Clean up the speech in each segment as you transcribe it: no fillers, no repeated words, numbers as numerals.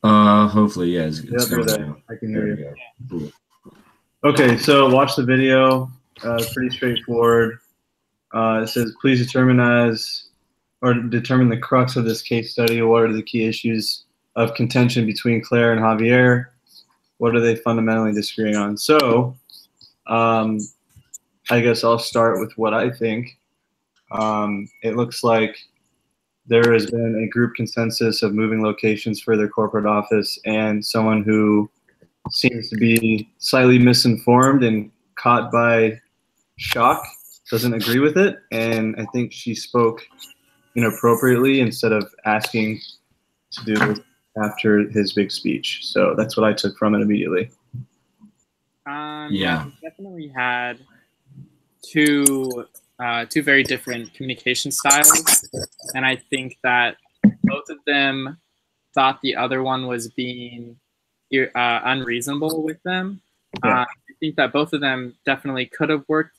Hopefully, yeah, it's Yep, you're going there. now. I can hear There you. we go. Cool. Okay, so watch the video. Pretty straightforward. It says, please determine the crux of this case study. What are the key issues of contention between Claire and Javier? What are they fundamentally disagreeing on? So, I guess I'll start with what I think. It looks like there has been a group consensus of moving locations for their corporate office, and someone who seems to be slightly misinformed and caught by shock doesn't agree with it. And I think she spoke inappropriately instead of asking to do this after his big speech. So that's what I took from it immediately. Yeah. We definitely had two very different communication styles, and I think that both of them thought the other one was being unreasonable with them. Yeah. I think that both of them definitely could have worked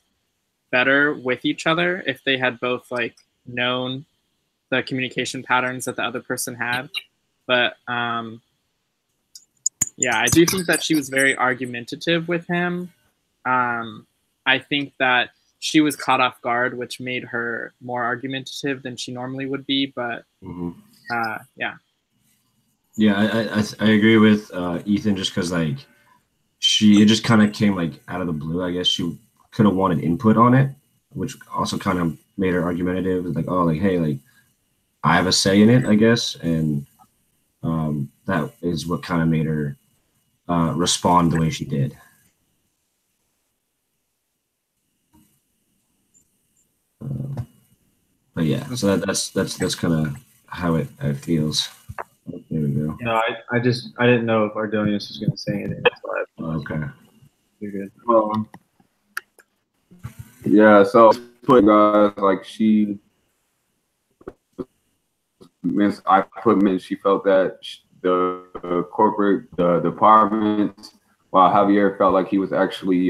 better with each other if they had both like known the communication patterns that the other person had. But yeah, I do think that she was very argumentative with him. I think that she was caught off guard, which made her more argumentative than she normally would be. But yeah. Yeah, I agree with Ethan, just because like it just kind of came like out of the blue. I guess she could have wanted input on it, which also kind of made her argumentative. Like, oh, like, hey, like I have a say in it, I guess, and that is what kind of made her respond the way she did. But yeah, so that's kind of how it feels. There we go. No, I didn't know if Ardonius was going to say anything. That's why Okay. You're good. Yeah, so put guys like she felt that the corporate departments, while Javier felt like he was actually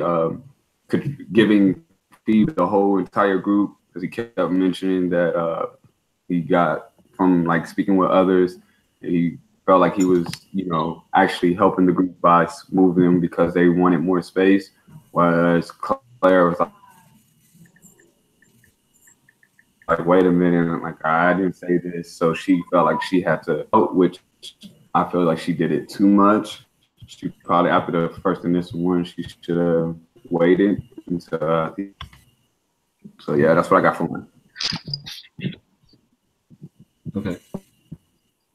giving feed the whole entire group, because he kept mentioning that he got from like speaking with others, he felt like he was, actually helping the group by moving them because they wanted more space, whereas Claire was like, wait a minute, like I didn't say this. So she felt like she had to, which I feel like she did it too much. She probably, after the first initial one, she should have waited until, so yeah, that's what I got from her. Okay.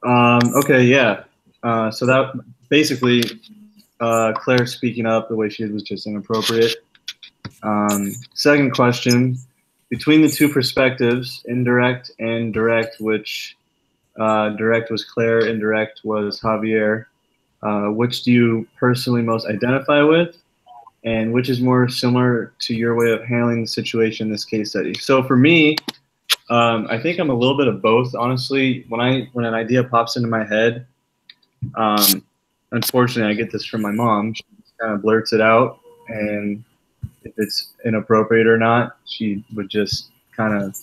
Okay, yeah. So that basically, Claire speaking up the way she did was just inappropriate. Second question, between the two perspectives, indirect and direct, which direct was Claire, indirect was Javier, which do you personally most identify with, and which is more similar to your way of handling the situation in this case study? So for me, I think I'm a little bit of both, honestly. When an idea pops into my head, unfortunately, I get this from my mom. She kind of blurts it out, and if it's inappropriate or not, she would just kind of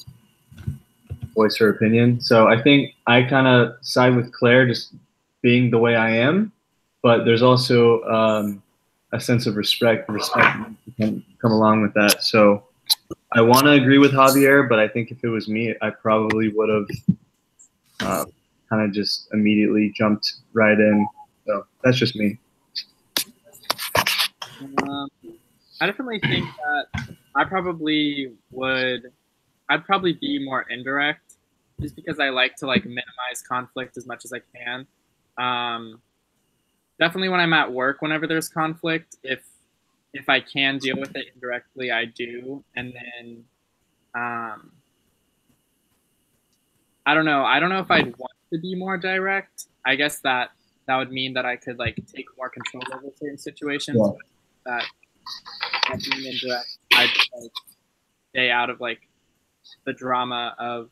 voice her opinion. So I think I kind of side with Claire, just being the way I am, but there's also a sense of respect can come along with that. So I want to agree with Javier, but I think if it was me, I probably would have kind of just immediately jumped right in. So that's just me. I definitely think that I'd probably be more indirect, just because I like to like minimize conflict as much as I can. Definitely when I'm at work, whenever there's conflict, if I can deal with it indirectly, I do. And then I don't know if I'd want to be more direct. I guess that would mean that I could like take more control over certain situations. Yeah. That being indirect, I'd like stay out of like the drama of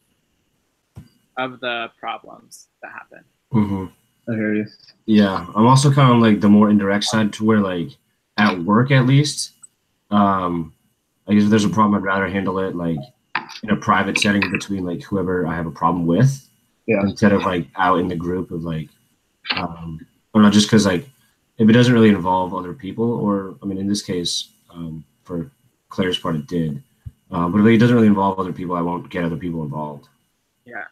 the problems that happen. Mm-hmm. I hear you. Yeah, I'm also kind of like the more indirect side, to where like at work at least, I guess if there's a problem, I'd rather handle it like in a private setting between like whoever I have a problem with, yeah, instead of like out in the group of like or not just because like if it doesn't really involve other people, or I mean in this case, for Claire's part it did, but if it doesn't really involve other people, I won't get other people involved. Yeah.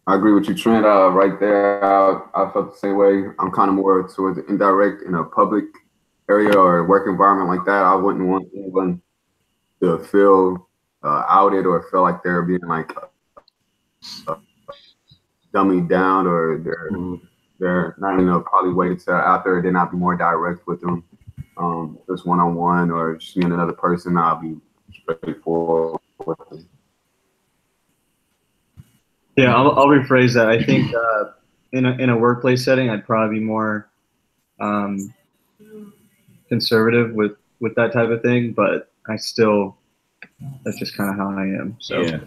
I agree with you, Trent. Right there, I felt the same way. I'm kind of more towards the indirect in a public area or a work environment like that. I wouldn't want anyone to feel outed or feel like they're being like dummied down, or they're not, probably waited till after, then I'll be more direct with them. Just one-on-one or just me and another person, I'll be straightforward with them. Yeah, I'll rephrase that. I think in a workplace setting, I'd probably be more conservative with that type of thing, but that's just kind of how I am. So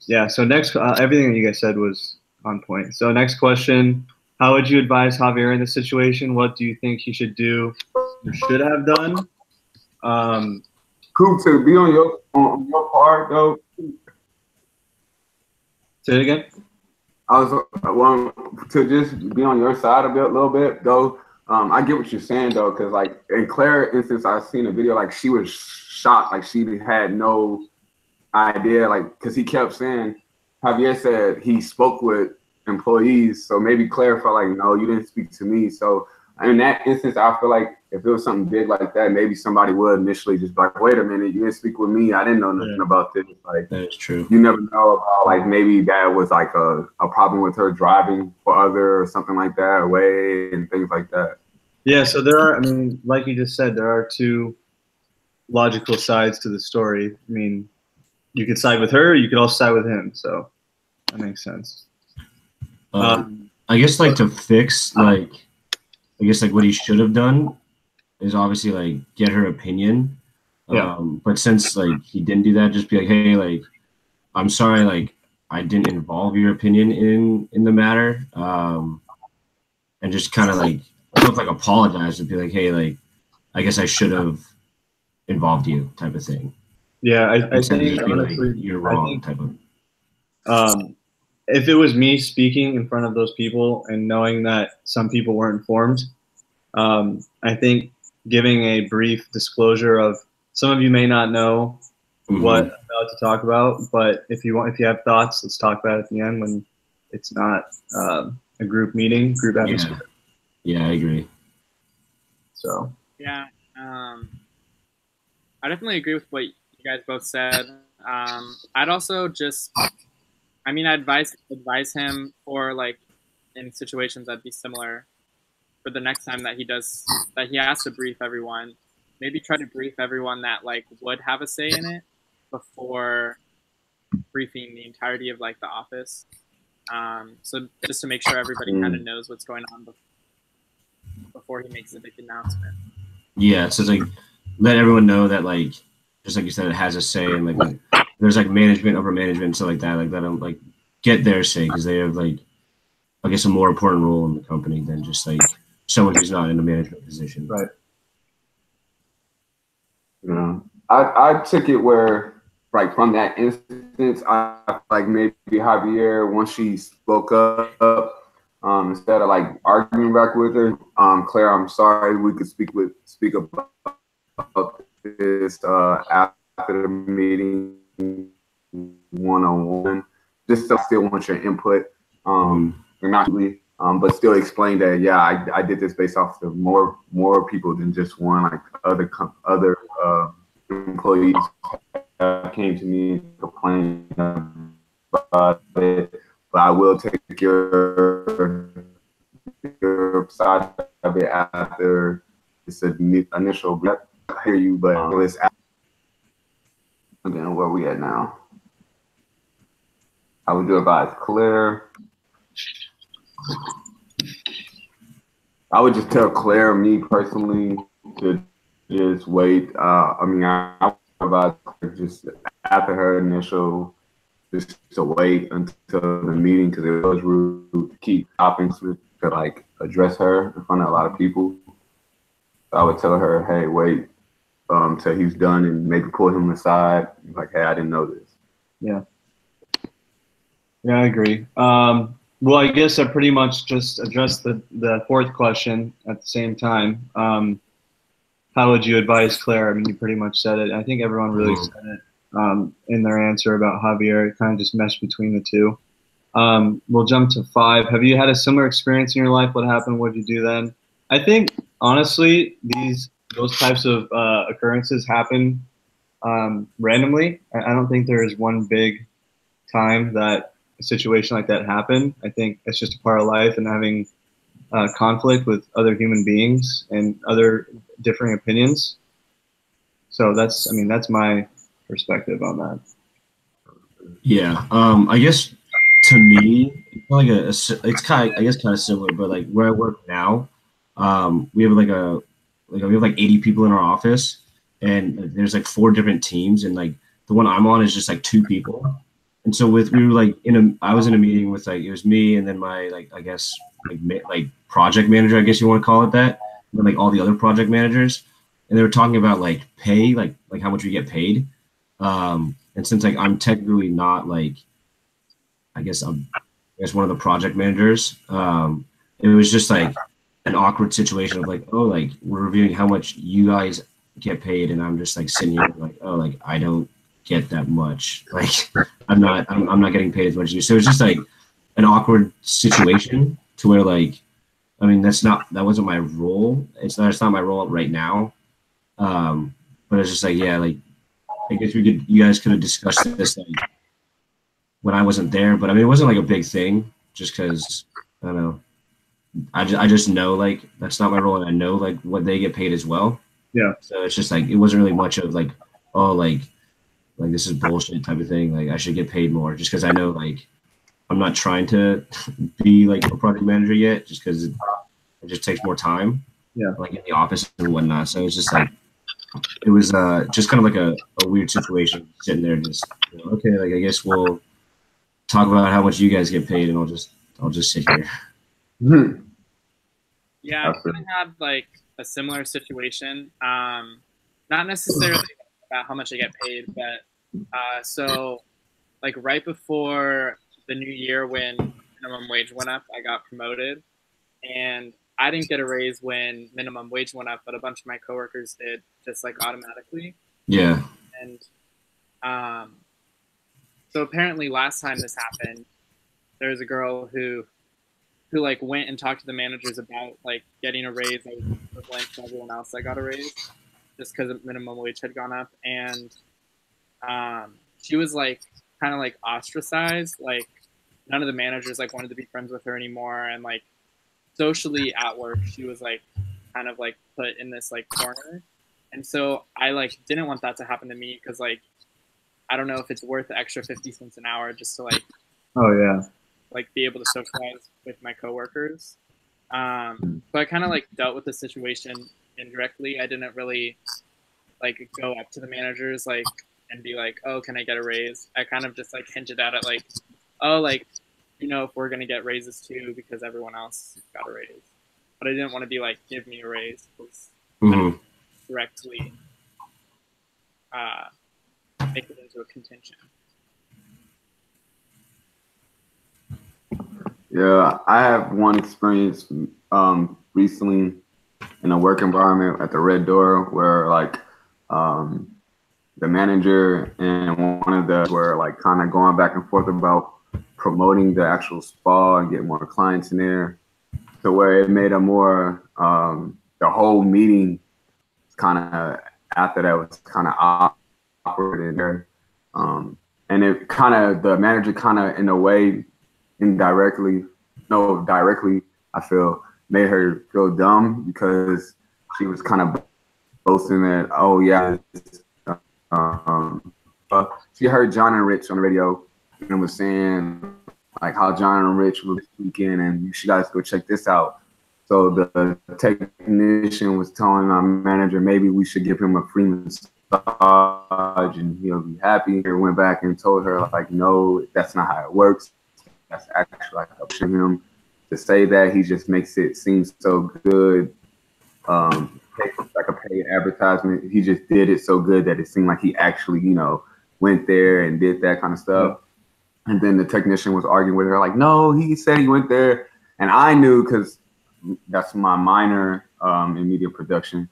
yeah. So next, everything that you guys said was on point. So next question: how would you advise Javier in this situation? What do you think he should do or should have done? Coop, to be on your part though. Say it again. I was to just be on your side a little bit though. I get what you're saying though, because like in Claire's instance, I've seen a video like she was shocked, like she had no idea, like because he kept saying, Javier said he spoke with employees, so maybe Claire felt like, no, you didn't speak to me. So in that instance, I feel like if it was something big like that, maybe somebody would initially just be like, wait a minute, you didn't speak with me. I didn't know nothing about this. Like, that is true. You never know about, like, maybe that was like a problem with her driving for other or something like that away and things like that. Yeah, so there are, I mean, like you just said, there are two logical sides to the story. I mean, you could side with her, you could also side with him. So that makes sense. I guess like to fix, like, I guess like what he should have done is obviously like get her opinion. But since like he didn't do that, just be like, hey, like, I'm sorry, like I didn't involve your opinion in the matter. And just kind of like apologize and be like, hey, like I guess I should have involved you type of thing. Yeah, I think honestly, like, you're wrong type of. If it was me speaking in front of those people and knowing that some people weren't informed, I think giving a brief disclosure of some of you may not know what I'm about to talk about, but if you have thoughts, let's talk about it at the end when it's not a group meeting, group atmosphere. Yeah, I agree. So yeah, I definitely agree with what you guys both said. I'd also just, I'd advise him for like in situations that'd be similar for the next time that he has to brief everyone. Maybe try to brief everyone that like would have a say in it before briefing the entirety of like the office. So just to make sure everybody kind of knows what's going on before he makes a big announcement. Yeah, so it's like let everyone know that like just like you said, it has a say, and like there's like management, upper management, and stuff like that. Like that, like get their say because they have like I guess a more important role in the company than just like someone who's not in a management position. Right. Yeah, I took it where like from that instance, I like maybe Javier once she spoke up. Instead of like arguing back with her, Claire, I'm sorry, we could speak about this after the meeting, one-on-one. Just to still want your input, not really, but still explain that I did this based off of more people than just one. Like other employees came to me and complained about it. But I will take your side of it after this initial. I hear you, but let's. Again, where we at now? I would do advise Claire. I would just tell Claire, me personally, to just wait. I would advise Claire just after her initial. Just to wait until the meeting because it was rude to keep stopping to like address her in front of a lot of people. So I would tell her, hey, wait till he's done and maybe pull him aside. Like, hey, I didn't know this. Yeah, I agree. Well, I guess I pretty much just addressed the fourth question at the same time. How would you advise Claire? I mean, you pretty much said it. I think everyone really said it in their answer about Javier. It kind of just meshed between the two. We'll jump to 5. Have you had a similar experience in your life? What happened? What did you do then? I think, honestly, those types of occurrences happen randomly. I don't think there is one big time that a situation like that happened. I think it's just a part of life, and having conflict with other human beings and other differing opinions. So that's my perspective on that. Yeah, I guess to me, it's kind of similar, but like where I work now, we have we have like 80 people in our office, and there's like 4 different teams, and like the one I'm on is just like 2 people. And so I was in a meeting with like, it was me and then my like project manager, I guess you want to call it that, and then like all the other project managers, and they were talking about like pay, like how much we get paid. And since like I'm technically not like, I guess one of the project managers, it was just like an awkward situation of like, oh, like we're reviewing how much you guys get paid, and I'm just like sitting here like, oh, like I don't get that much. Like I'm not getting paid as much as you. So it's just like an awkward situation to where like, I mean, that wasn't my role. It's not my role right now. But it's just like, yeah, like I guess you guys could have discussed this like when I wasn't there, but I mean, it wasn't like a big thing just because I don't know. I just know like that's not my role, and I know like what they get paid as well. Yeah. So it's just like it wasn't really much of like, oh, like this is bullshit type of thing. Like I should get paid more just because I know like I'm not trying to be like a project manager yet, just because it just takes more time. Yeah. Like in the office and whatnot. So it's just like it was just kind of like a weird situation sitting there, just okay, like I guess we'll talk about how much you guys get paid, and I'll just sit here. Mm-hmm. Yeah, I kind of had like a similar situation. Not necessarily about how much I get paid, but so like right before the new year when minimum wage went up, I got promoted, and I didn't get a raise when minimum wage went up, but a bunch of my coworkers did, just like automatically. Yeah. And so apparently last time this happened, there was a girl who like went and talked to the managers about like getting a raise that was equivalent to everyone else that got a raise, just because minimum wage had gone up. And she was like kind of like ostracized. Like none of the managers like wanted to be friends with her anymore, and like socially at work she was like kind of like put in this like corner. And so I like didn't want that to happen to me, because like I don't know if it's worth the extra 50 cents an hour just to like like be able to socialize with my coworkers. So I kind of like dealt with the situation indirectly. I didn't really like go up to the managers like and be like, oh, can I get a raise? I kind of just like hinted at it like, oh, like, if we're going to get raises too, because everyone else got a raise. But I didn't want to be like, give me a raise, because directly make it into a contention. Yeah, I have one experience recently in a work environment at the Red Door where like the manager and one of the were like kind of going back and forth about promoting the actual spa and getting more clients in there, to where it made a more the whole meeting kind of after that was kind of awkward in there, and it kind of the manager kind of in a way directly I feel made her feel dumb, because she was kind of boasting that, oh yeah, she heard John and Rich on the radio and was saying like how John and Rich were this weekend and you guys go check this out. So the technician was telling our manager maybe we should give him a free massage and he'll be happy. He went back and told her like, no, that's not how it works. That's actually like helping him to say that. He just makes it seem so good. Like a paid advertisement. He just did it so good that it seemed like he actually, went there and did that kind of stuff. And then the technician was arguing with her, like, no, he said he went there. And I knew, because that's my minor in media production.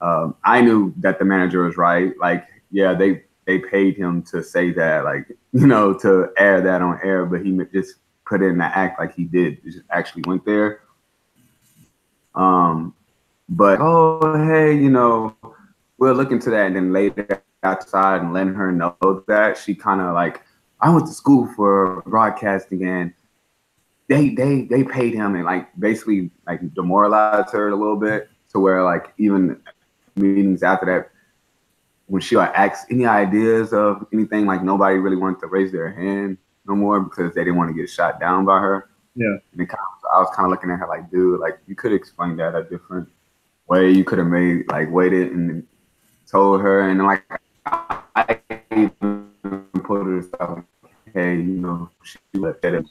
I knew that the manager was right. Like, yeah, they paid him to say that, like, you know, to air that on air, but he just put it in the act like he did. He just actually went there. But, oh, hey, you know, we'll look into that. And then later outside and letting her know that, she kind of like, I went to school for broadcasting and they paid him, and like basically like demoralized her a little bit, to where like even meetings after that, when she like asked any ideas of anything, like nobody really wanted to raise their hand no more because they didn't want to get shot down by her. Yeah. And I was kind of looking at her like, dude, like you could explain that a different way. You could have made like waited and told her, and like I even put her stuff like, hey, you know, she left it.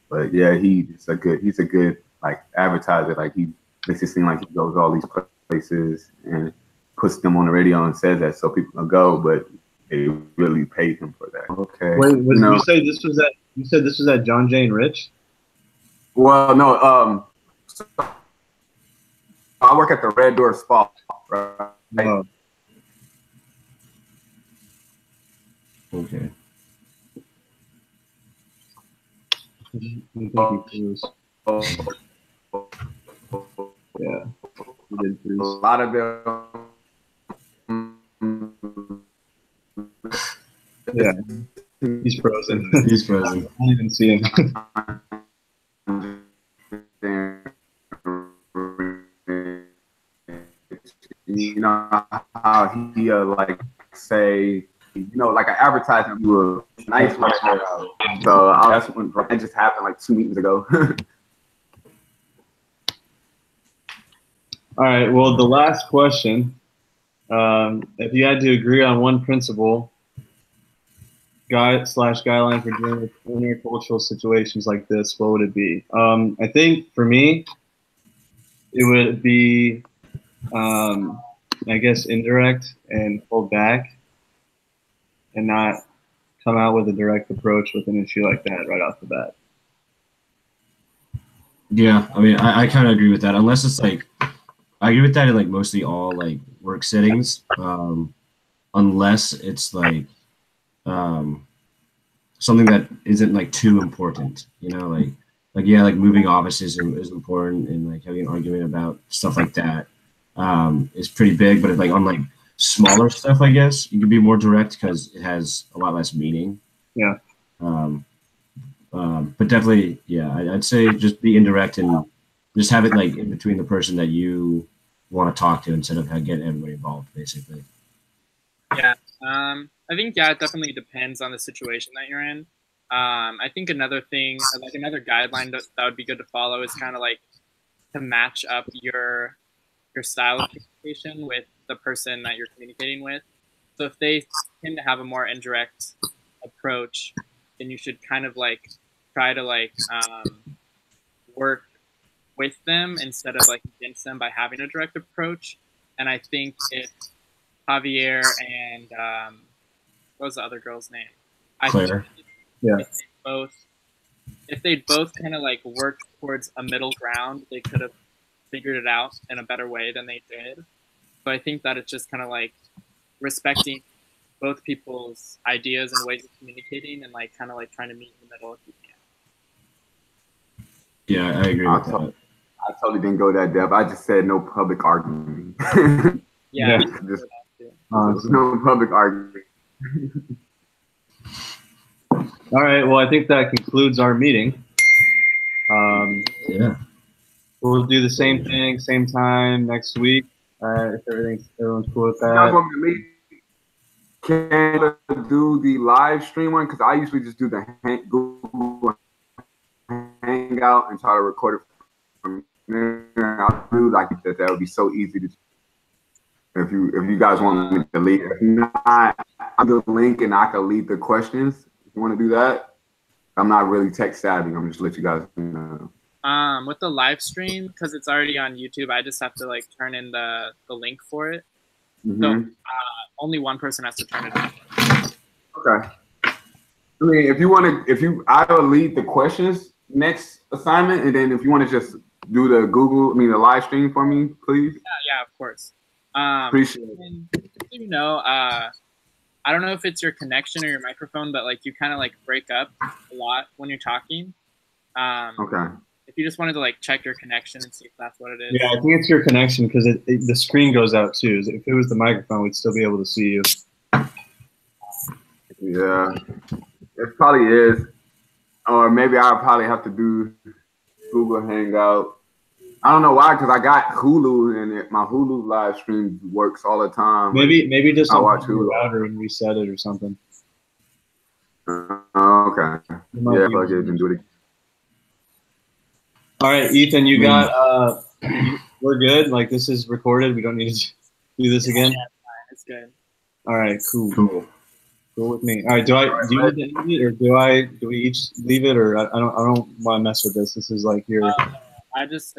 But yeah, he's a good like advertiser. Like he makes it seem like he goes all these places and puts them on the radio and says that so people will go, but they really paid him for that. Okay. Wait, you say this was at? You said this was at John Jane Rich? Well, no. So I work at the Red Door Spa, right? Oh. Okay. Yeah, he did a lot of them. Yeah, he's frozen. He's frozen. I didn't even see him. You know how he like say, you know, like an advertisement, you a nice way. So that's when it just happened like 2 meetings ago. All right. Well, the last question: if you had to agree on one principle, guideline for dealing with intercultural situations like this, what would it be? I think for me, it would be, I guess, indirect and hold back, and not come out with a direct approach with an issue like that right off the bat. Yeah, I mean, I kind of agree with that. Unless it's like, I agree with that in like mostly all like work settings. Unless it's like something that isn't like too important, you know, like yeah, like moving offices is important, and like having an argument about stuff like that is pretty big. But like on like smaller stuff, I guess you can be more direct because it has a lot less meaning. Yeah. But definitely, yeah, I'd say just be indirect and just have it like in between the person that you want to talk to instead of getting everybody involved, basically. Yeah. I think, yeah, it definitely depends on the situation that you're in. I think another thing, like another guideline that would be good to follow is kind of like to match up your style of communication with the person that you're communicating with. So if they tend to have a more indirect approach, then you should kind of like try to like work with them instead of like against them by having a direct approach. And I think if Javier and what was the other girl's name? Claire. Yeah. If they both kind of like worked towards a middle ground, they could have figured it out in a better way than they did. So I think that it's just kind of like respecting both people's ideas and ways of communicating, and like kind of like trying to meet in the middle if you can. Yeah, I agree with that. I totally didn't go that depth. I just said no public arguing. Yeah. Just, no public arguing. All right. Well, I think that concludes our meeting. Yeah. We'll do the same thing, same time next week. If everyone's cool with You guys that. want me to meet? Can I do the live stream one? Because I usually just do the Google Hangout and try to record it from there. I'll do like that. That would be so easy to. If you guys want me to lead, if not, I'm the link and I can lead the questions. If you want to do that, I'm not really tech savvy. I'm just let you guys know. With the live stream, because it's already on YouTube, I just have to like turn in the link for it. Mm-hmm. So only one person has to turn it in. Okay. I mean, if you want to, I will lead the questions next assignment, and then if you want to just do the the live stream for me, please. Yeah, of course. Appreciate it. And, you know, I don't know if it's your connection or your microphone, but like you kind of like break up a lot when you're talking. Okay. If you just wanted to like check your connection and see if that's what it is. Yeah, I think it's your connection because the screen goes out too. If it was the microphone, we'd still be able to see you. Yeah, it probably is. Or maybe I'll probably have to do Google Hangout. I don't know why, because I got Hulu and my Hulu live stream works all the time. Maybe just watch Hulu router and reset it or something. Okay. Yeah, fuck it, and do it. All right, Ethan, you got. We're good. Like this is recorded. We don't need to do this again. Yeah, it's good. All right, cool. Cool. With me. All right. Do you need to end it, or do we each leave it, or I don't want to mess with this. This is like your. I'll just